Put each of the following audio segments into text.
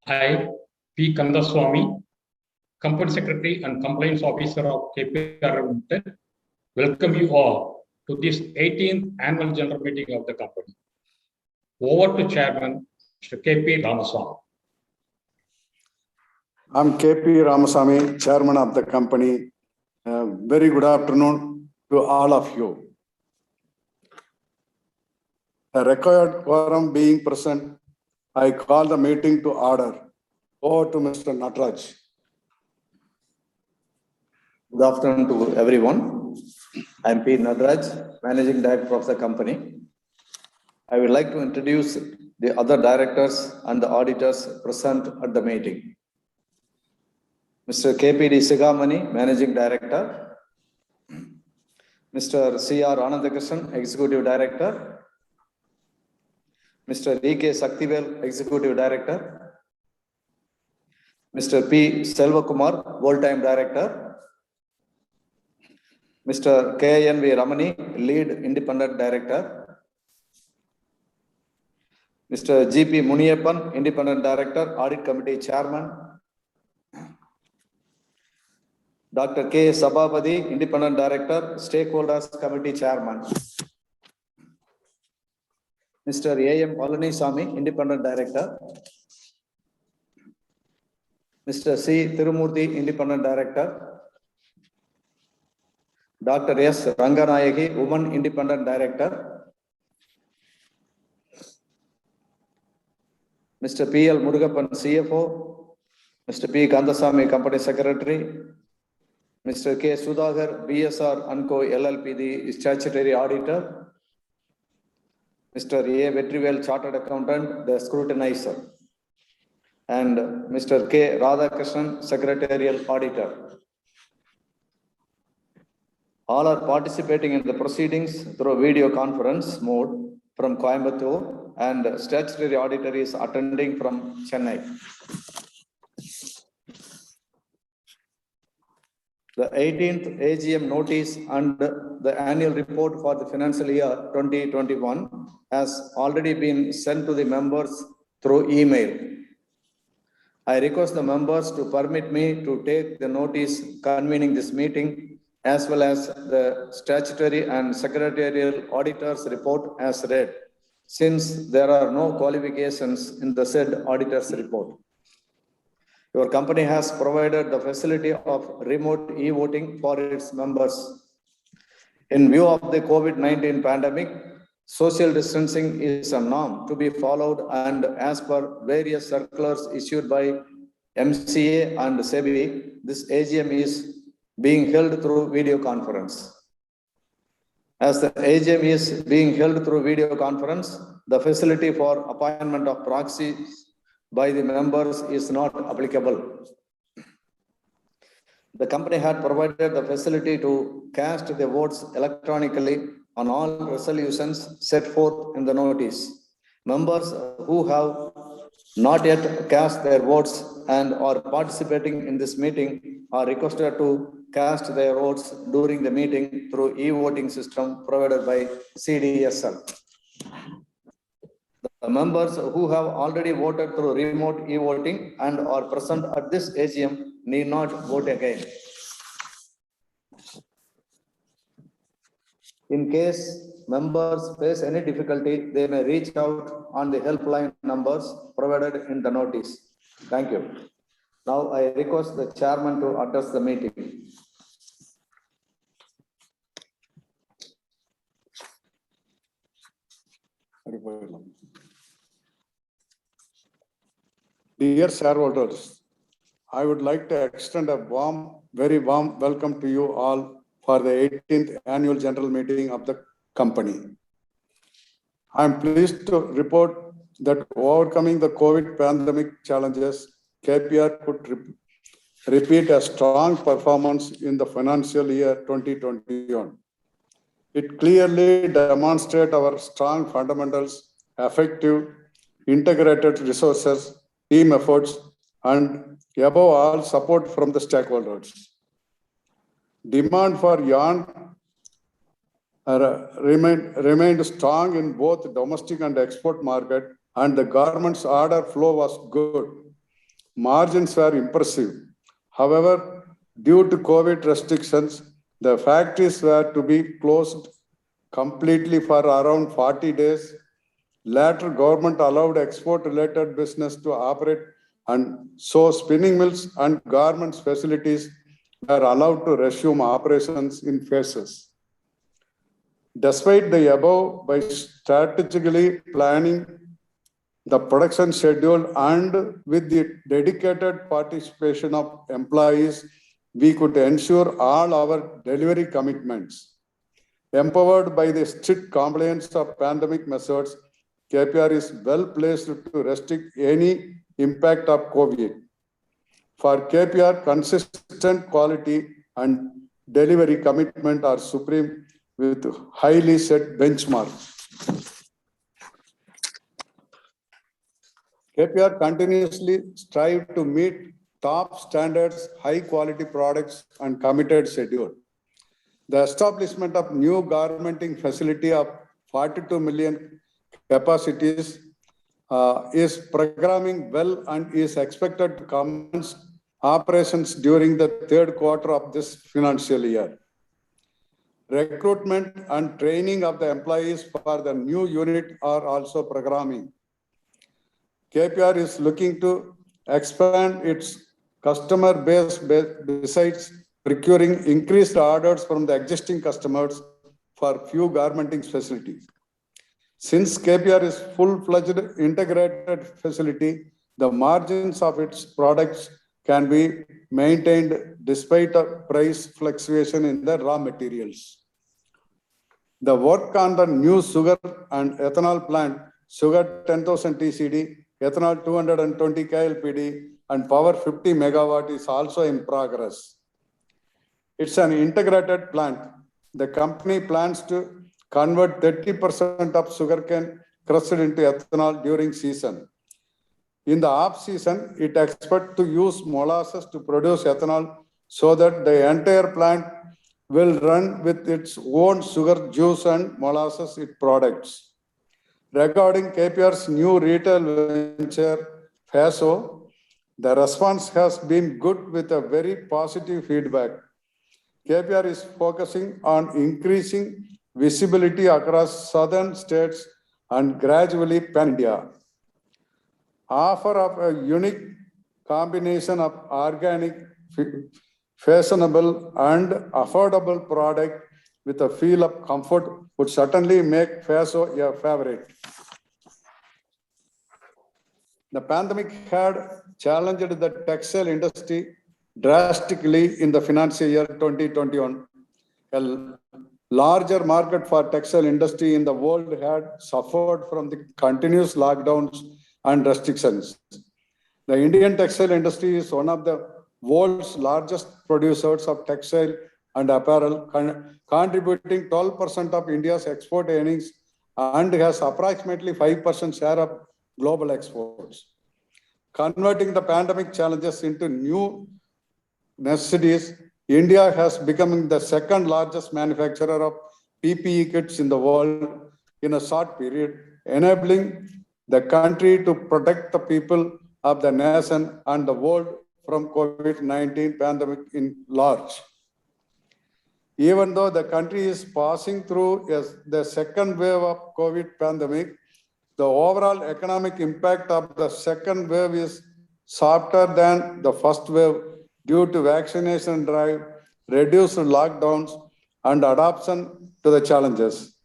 I, P. Kandaswamy, Company Secretary and Compliance Officer of KPR Limited, welcome you all to this 18th Annual General Meeting of the company. Over to Chairman, Mr. K.P. Ramaswamy. I'm K.P. Ramaswamy, Chairman of the company. Very good afternoon to all of you. A required quorum being present, I call the meeting to order. Over to Mr. Nataraj. Good afternoon to everyone. I'm P. Nataraj, Managing Director of the company. I would like to introduce the other directors and the auditors present at the meeting. Mr. K.P.D. Sigamani, Managing Director. Mr. C.R. Anandakrishnan, Executive Director. Mr. E.K. Saktivel, Executive Director. Mr. P. Selvakumar, Full-Time Director. Mr. K.N.V. Ramani, Lead Independent Director. Mr. G.P. Muniappan, Independent Director, Audit Committee Chairman. Dr. K. Sabapathy, Independent Director, Stakeholders Committee Chairman. Mr. A.M. Palanisamy, Independent Director. Mr. C. Tirumurthy, Independent Director. Dr. S. Ranganayaki, Woman Independent Director. Mr. P. L. Murugappan, CFO. Mr. P. Kandaswamy, Company Secretary. Mr. K. Sudhakar, BSR & Co. LLP, the Statutory Auditor. Mr. A. Vetrivel, Chartered Accountant, the Scrutinizer. And Mr. K. Radhakrishnan, Secretarial Auditor. All are participating in the proceedings through video conference mode from Coimbatore, and Statutory Auditor is attending from Chennai. The 18th AGM notice and the annual report for the financial year 2021 has already been sent to the members through email. I request the members to permit me to take the notice convening this meeting as well as the statutory and secretarial auditor's report as read, since there are no qualifications in the said auditor's report. Your company has provided the facility of remote e-voting for its members. In view of the COVID-19 pandemic, social distancing is a norm to be followed, and as per various circulars issued by MCA and SEBI, this AGM is being held through video conference. As the AGM is being held through video conference, the facility for appointment of proxies by the members is not applicable. The company had provided the facility to cast the votes electronically on all resolutions set forth in the notice. Members who have not yet cast their votes and are participating in this meeting are requested to cast their votes during the meeting through e-voting system provided by CDSL. The members who have already voted through remote e-voting and are present at this AGM need not vote again. In case members face any difficulty, they may reach out on the helpline numbers provided in the notice. Thank you. Now I request the chairman to address the meeting. Dear shareholders, I would like to extend a very warm welcome to you all for the 18th Annual General Meeting of the company. I am pleased to report that overcoming the COVID pandemic challenges, KPR could repeat a strong performance in the financial year 2021. It clearly demonstrates our strong fundamentals, effective integrated resources, team efforts, and above all, support from the stakeholders. Demand for yarn remained strong in both domestic and export market, and the garments order flow was good. margins were impressive. However, due to COVID restrictions, the factories were to be closed completely for around 40 days. Later, government allowed export-related business to operate, and so spinning mills and garments facilities were allowed to resume operations in phases. Despite the above, by strategically planning the production schedule and with the dedicated participation of employees, we could ensure all our delivery commitments. Empowered by the strict compliance of pandemic measures, KPR is well placed to restrict any impact of COVID. For KPR, consistent quality and delivery commitment are supreme with highly set benchmarks. KPR continuously strive to meet top standards, high quality products and committed schedule. The establishment of new garmenting facility of 42 million capacities is programming well and is expected to commence operations during the third quarter of this financial year. Recruitment and training of the employees for the new unit are also programming. KPR is looking to expand its customer base besides procuring increased orders from the existing customers for few garmenting facilities. Since KPR is full-fledged integrated facility, the margins of its products can be maintained despite a price fluctuation in the raw materials. The work on the new sugar and ethanol plant, sugar 10,000 TCD, ethanol 220 KLPD, and power 50 megawatt is also in progress. It's an integrated plant. The company plans to convert 30% of sugarcane crushed into ethanol during season. In the off-season, it expects to use molasses to produce ethanol so that the entire plant will run with its own sugar juice and molasses products. Regarding KPR's new retail venture, FASO, the response has been good with a very positive feedback. KPR is focusing on increasing visibility across southern states and gradually pan-India. Offer of a unique combination of organic, fashionable and affordable product with a feel of comfort would certainly make FASO a favorite. The pandemic had challenged the textile industry drastically in the financial year 2021. A larger market for textile industry in the world had suffered from the continuous lockdowns and restrictions. The Indian textile industry is one of the world's largest producers of textile and apparel, contributing 12% of India's export earnings and has approximately 5% share of global exports. Converting the pandemic challenges into new necessities, India has become the second largest manufacturer of PPE kits in the world in a short period, enabling the country to protect the people of the nation and the world from COVID-19 pandemic in large. Even though the country is passing through the second wave of COVID pandemic, the overall economic impact of the second wave is softer than the first wave due to vaccination drive, reduced lockdowns, and adaptation to the challenges.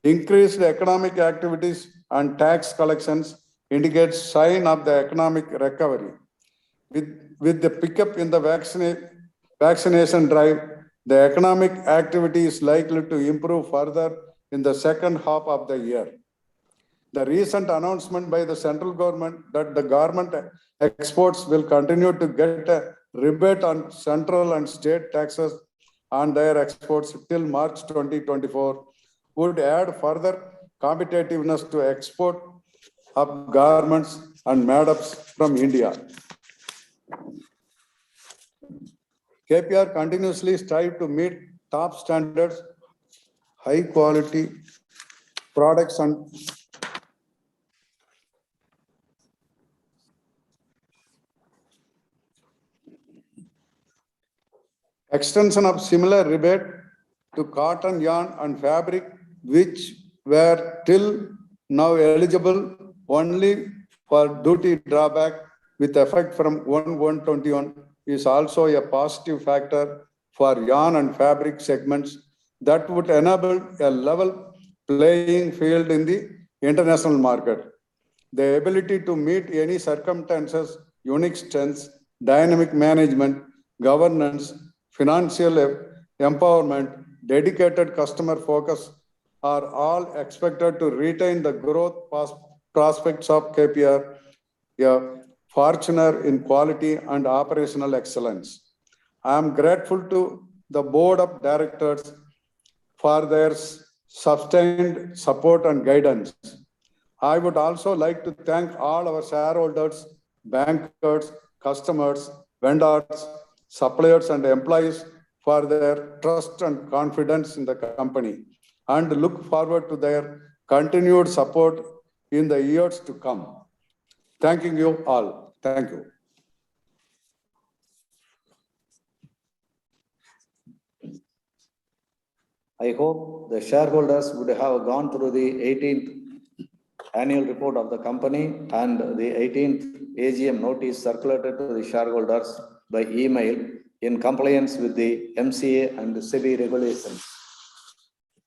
Increased economic activities and tax collections indicate sign of the economic recovery. With the pickup in the vaccination drive, the economic activity is likely to improve further in the second half of the year. The recent announcement by the central government that the garment exports will continue to get a rebate on central and state taxes on their exports till March 2024 would add further competitiveness to export of garments and made-ups from India. KPR continuously strive to meet top standards, high quality products and extension of similar rebate to cotton, yarn, and fabric, which were till now eligible only for duty drawback with effect from 1/1/21 is also a positive factor for yarn and fabric segments that would enable a level playing field in the international market. The ability to meet any circumstances, unique strengths, dynamic management, governance, financial empowerment, dedicated customer focus are all expected to retain the growth prospects of KPR, a fortuner in quality and operational excellence. I am grateful to the board of directors for their sustained support and guidance. I would also like to thank all our shareholders, bankers, customers, vendors, suppliers, and employees for their trust and confidence in the company, and look forward to their continued support in the years to come. Thanking you all. Thank you. I hope the shareholders would have gone through the 18th annual report of the company and the 18th AGM notice circulated to the shareholders by email in compliance with the MCA and the SEBI regulations.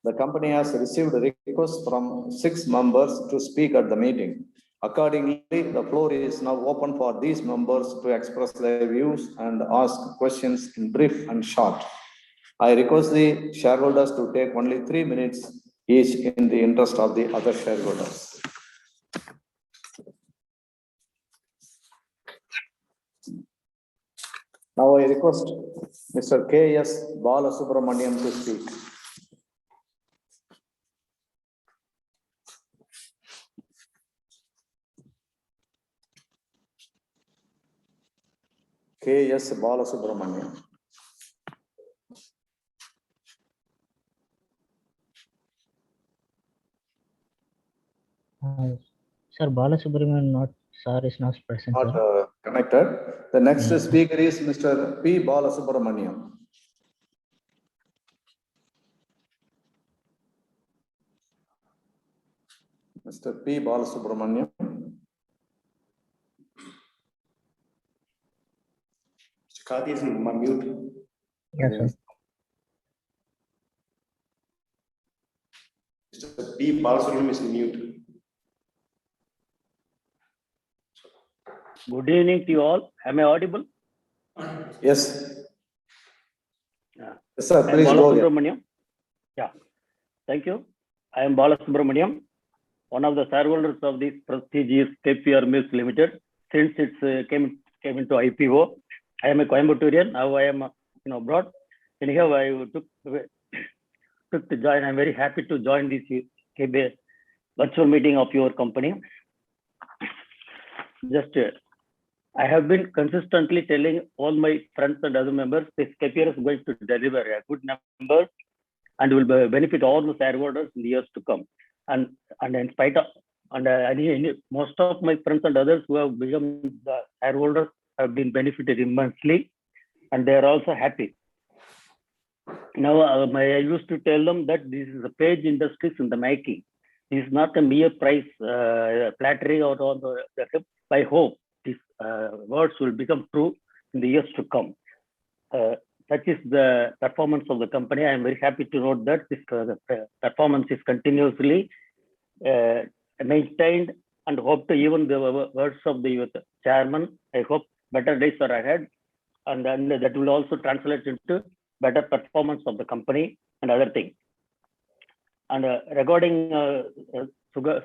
The company has received requests from 6 members to speak at the meeting. Accordingly, the floor is now open for these members to express their views and ask questions in brief and short. I request the shareholders to take only 3 minutes each in the interest of the other shareholders. Now I request Mr. K.S. Balasubramaniam to speak. K.S. Balasubramaniam. Sir, Balasubramanian is not present. Not connected. The next speaker is Mr. P. Balasubramaniam. Mr. P. Balasubramaniam. Mr. Karthi is on mute. Yes, sir. Mr. P. Balasubramaniam is mute. Good evening to you all. Am I audible? Yes. Yeah. Yes, sir. I am Please go ahead. Balasubramaniam. Yeah. Thank you. I am Balasubramaniam, one of the shareholders of this prestigious KPR Mills Limited since it came into IPO. I am a Coimbaturian. Now I am abroad. Anyhow, I took to join. I'm very happy to join this KPR virtual meeting of your company. Just I have been consistently telling all my friends and other members this KPR is going to deliver a good number and will benefit all the shareholders in the years to come. And in spite of most of my friends and others who have become the shareholders have been benefited immensely, and they are also happy. Now I used to tell them that this is a Page Industries in the making. This is not a mere price flattery or on the. I hope these words will become true in the years to come. Such is the performance of the company. I am very happy to note that this performance is continuously maintained, and hope to even the words of the chairman. I hope better days are ahead, and then that will also translate into better performance of the company and other things. And regarding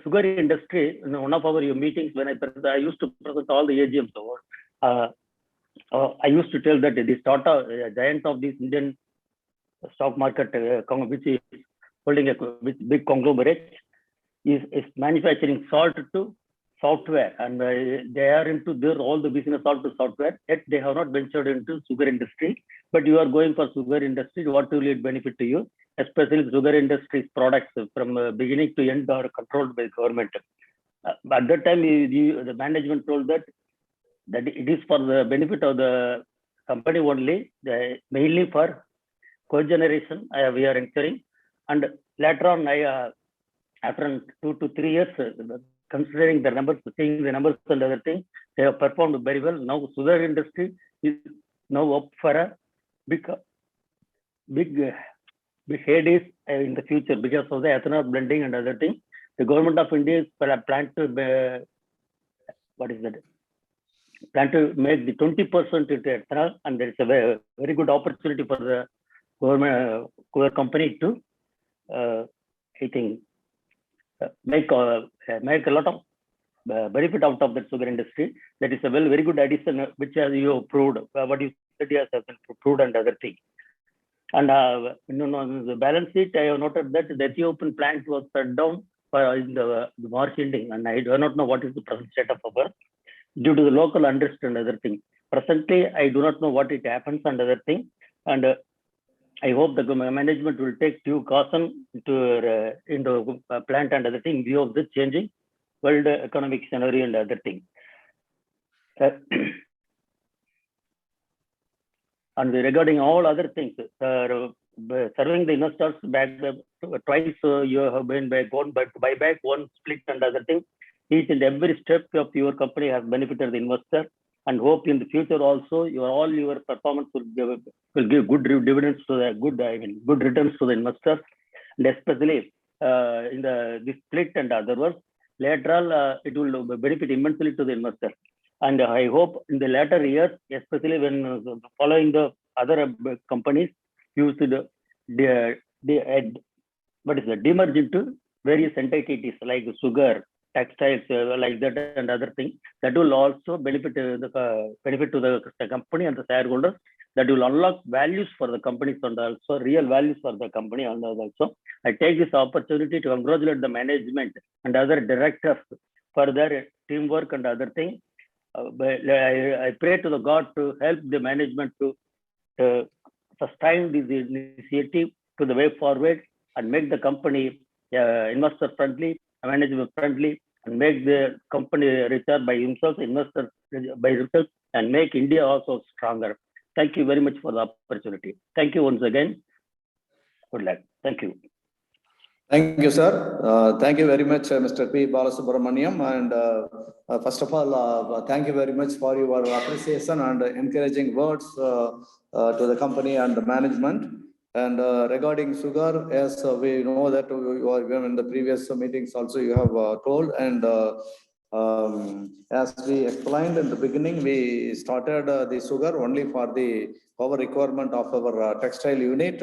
sugar industry, in one of our meetings, when I used to present all the AGMs, I used to tell that this Tata, giant of this Indian stock market, which is holding a big conglomerate, is manufacturing salt to software, and they are into all the business salt to software. Yet they have not ventured into sugar industry. But you are going for sugar industry. What will it benefit to you? Especially sugar industry's products from beginning to end are controlled by government. At that time, the management told that it is for the benefit of the company only, mainly for cogeneration. We are ensuring, and later on, after 2 to 3 years, considering the numbers, seeing the numbers and other things, they have performed very well. Now, sugar industry is now up for a big head is in the future because of the ethanol blending and other things. The government of India is plan to plan to make the 20% into ethanol, and there is a very good opportunity for the government company to, I think, make a lot of benefit out of the sugar industry. That is a very good addition, which you have proved. What you said has been proved and other things. And the balance sheet, I have noted that the Ethiopian plant was shut down in the March ending, and I do not know what is the present state of affairs due to the local unrest and other things. Presently, I do not know what it happens and other things. And I hope the management will take due caution into plant and other things in view of the changing world economic scenario and other things. And regarding all other things, serving the investors back twice, you have been gone back to buyback, one split and other things. Each and every step of your company has benefited the investor, and hope in the future also all your performance will give good dividends to the good returns to the investors, and especially in this split and other words, later on it will benefit immensely to the investor. And I hope in the later years, especially when following the other companies, used to demerge into various entities like sugar, textiles, like that and other things. That will also benefit to the company and the shareholders. That will unlock values for the companies and also real values for the company. And also, I take this opportunity to congratulate the management and other directors for their teamwork and other things. I pray to the God to help the management to sustain this initiative to the way forward and make the company investor friendly, management friendly, and make the company richer by himself, investors by himself, and make India also stronger. Thank you very much for the opportunity. Thank you once again. Good luck. Thank you. Thank you, sir. Thank you very much, Mr. P. Balasubramaniam. And first of all, thank you very much for your appreciation and encouraging words to the company and the management. And regarding sugar, as we know that you are in the previous meetings also you have told, and as we explained in the beginning, we started the sugar only for the power requirement of our textile unit.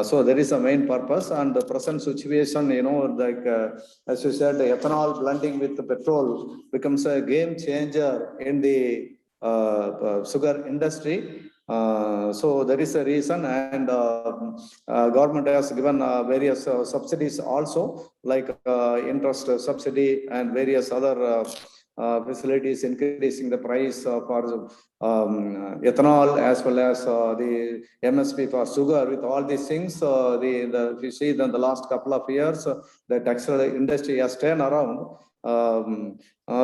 So there is a main purpose, and the present situation, like as you said, the ethanol blending with the petrol becomes a game changer in the sugar industry. So there is a reason, and government has given various subsidies also, like interest subsidy and various other facilities, increasing the price for ethanol as well as the MSP for sugar. With all these things, if you see in the last couple of years, the textile industry has turned around.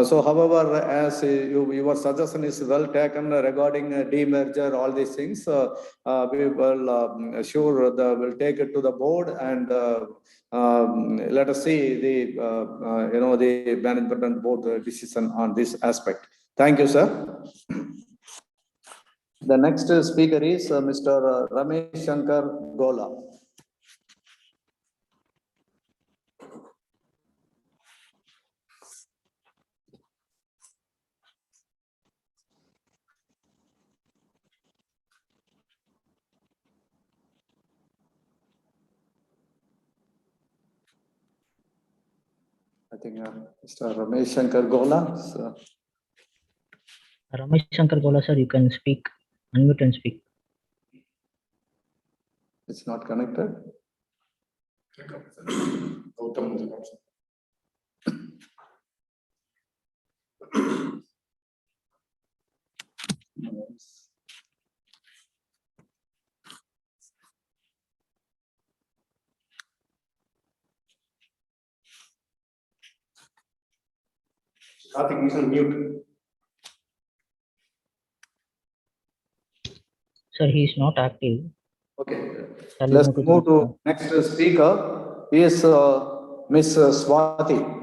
So, however, as your suggestion is well taken regarding demerger, all these things, we will sure we'll take it to the board, and let us see the the management and board decision on this aspect. Thank you, sir. The next speaker is Mr. Ramesh Shankar Gola. I think Mr. Ramesh Shankar Gola. Ramesh Shankar Gola, sir, you can speak. Unmute and speak. It's not connected. Karthik is on mute. Sir, he is not active. Okay, Shall we let's move to the move to next next speaker is Miss Swati.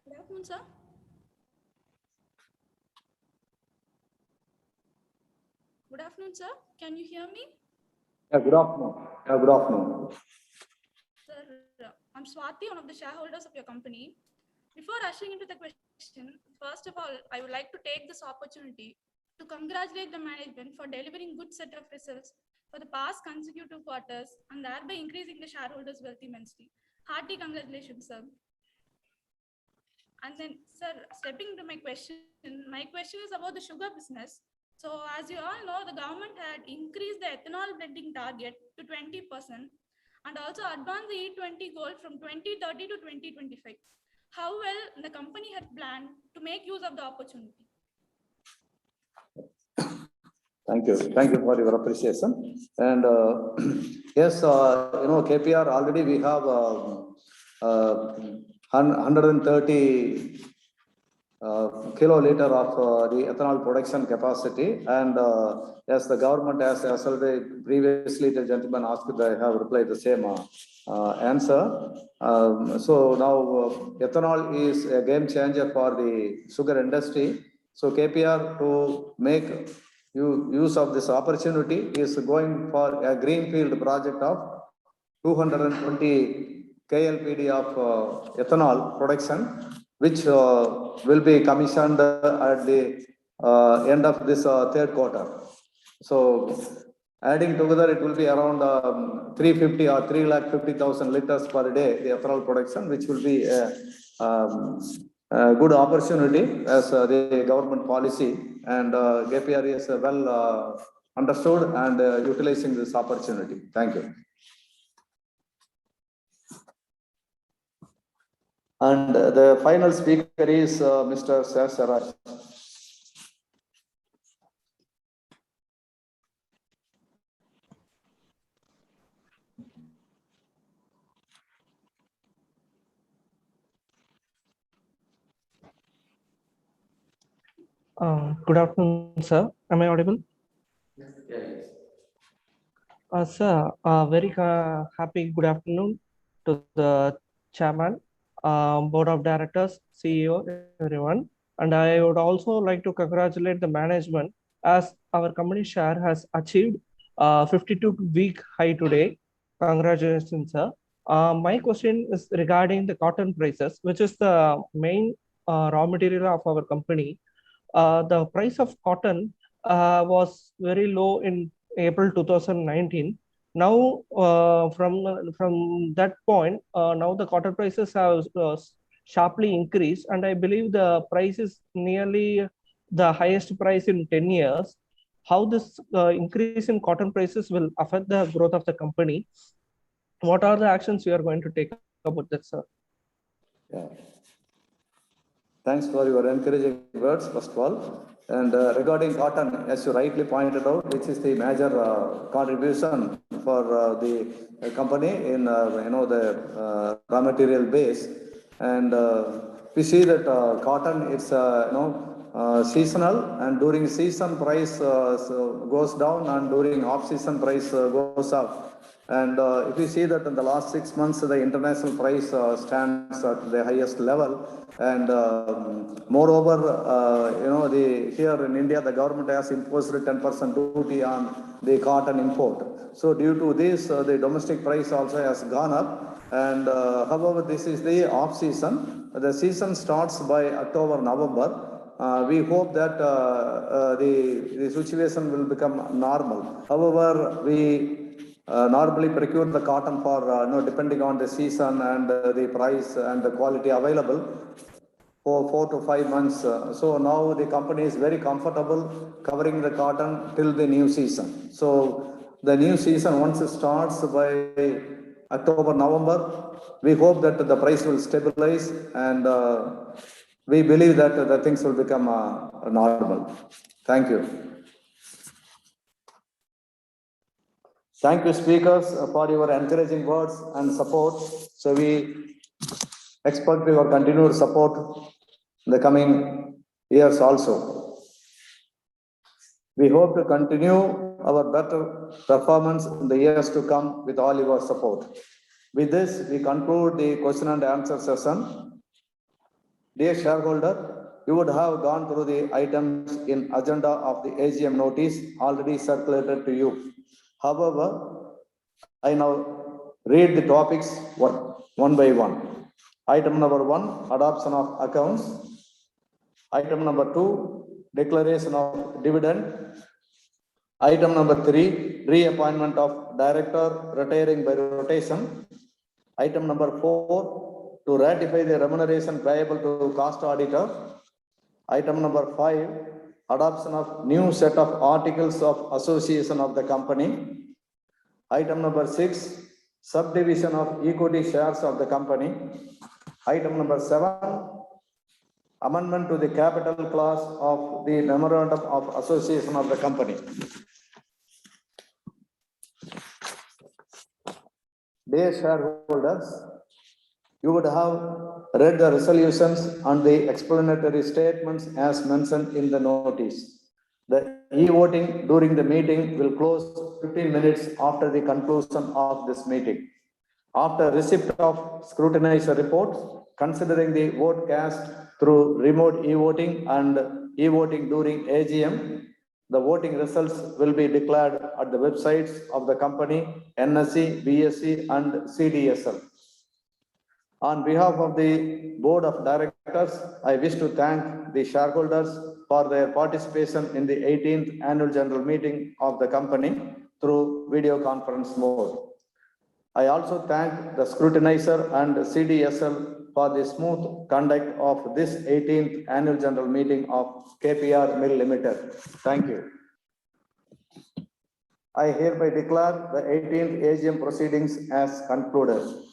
Good afternoon, sir. Good afternoon, sir. Can you hear me? Yeah, good afternoon. Yeah, good afternoon. Sir, I'm Swati, one of the shareholders of your company. Before rushing into the question, first of all, I would like to take this opportunity to congratulate the management for delivering good set of results for the past consecutive quarters and thereby increasing the shareholders' wealth immensely. Hearty congratulations, sir. And then, sir, stepping to my question is about the sugar business. So as you all know, the government had increased the ethanol blending target to 20% and also advanced the E20 goal from 2030 to 2025. How well the company had planned to make use of the opportunity? Thank you. Thank you for your appreciation. And yes, KPR already we have 130 kiloliter of the ethanol production capacity. And yes, the government has already previously the gentleman asked, I have replied the same answer. So now ethanol is a game changer for the sugar industry. So KPR to make use of this opportunity is going for a greenfield project of 220 KLPD of ethanol production, which will be commissioned at the end of this third quarter. So adding together, it will be around 350 or 350,000 liters per day, the ethanol production, which will be a good opportunity as the government policy, and KPR is well understood and utilizing this opportunity. Thank you. And the final speaker is Mr. Saraj. Good afternoon, sir. Am I audible? Yes. Sir, very happy good afternoon to the chairman, board of directors, CEO, everyone. And I would also like to congratulate the management as our company share has achieved 52-week high today. Congratulations, sir. My question is regarding the cotton prices, which is the main raw material of our company. The price of cotton was very low in April 2019. Now, from that point, now the cotton prices have sharply increased, and I believe the price is nearly the highest price in 10 years. How this increase in cotton prices will affect the growth of the company? What are the actions you are going to take about that, sir? Yeah. Thanks for your encouraging words, first of all. And regarding cotton, as you rightly pointed out, which is the major contribution for the company in the raw material base, and we see that cotton is seasonal, and during season price goes down, and during off season price goes up. And if you see that in the last 6 months, the international price stands at the highest level. And moreover, here in India, the government has imposed a 10% duty on the cotton import. So due to this, the domestic price also has gone up. And however, this is the off season. The season starts by October, November. We hope that the situation will become normal. However, we normally procure the cotton for depending on the season and the price and the quality available for 4 to 5 months. So now the company is very comfortable covering the cotton till the new season. So the new season, once it starts by October, November, we hope that the price will stabilize and we believe that the things will become normal. Thank you. Thank you, speakers, for your encouraging words and support. So we expect your continued support in the coming years also. We hope to continue our better performance in the years to come with all your support. With this, we conclude the question and answer session. Dear shareholder, you would have gone through the items in agenda of the AGM notice already circulated to you. However, I now read the topics one by one. Item number 1, adoption of accounts. Item number 2, declaration of dividend. Item number 3, reappointment of director retiring by rotation. Item number 4, to ratify the remuneration payable to cost auditor. Item number 5, adoption of new set of articles of association of the company. Item number 6, subdivision of equity shares of the company. Item number 7, amendment to the capital clause of the memorandum of association of the company. Dear shareholders, you would have read the resolutions and the explanatory statements as mentioned in the notice. The e-voting during the meeting will close 15 minutes after the conclusion of this meeting. After receipt of scrutinizer reports, considering the vote cast through remote e-voting and e-voting during AGM, the voting results will be declared at the websites of the company, NSE, BSE, and CDSL. On behalf of the Board of Directors, I wish to thank the shareholders for their participation in the 18th Annual General Meeting of the company through video conference mode. I also thank the scrutinizer and CDSL for the smooth conduct of this 18th Annual General Meeting of KPR Mill Limited. Thank you. I hereby declare the 18th AGM proceedings as concluded.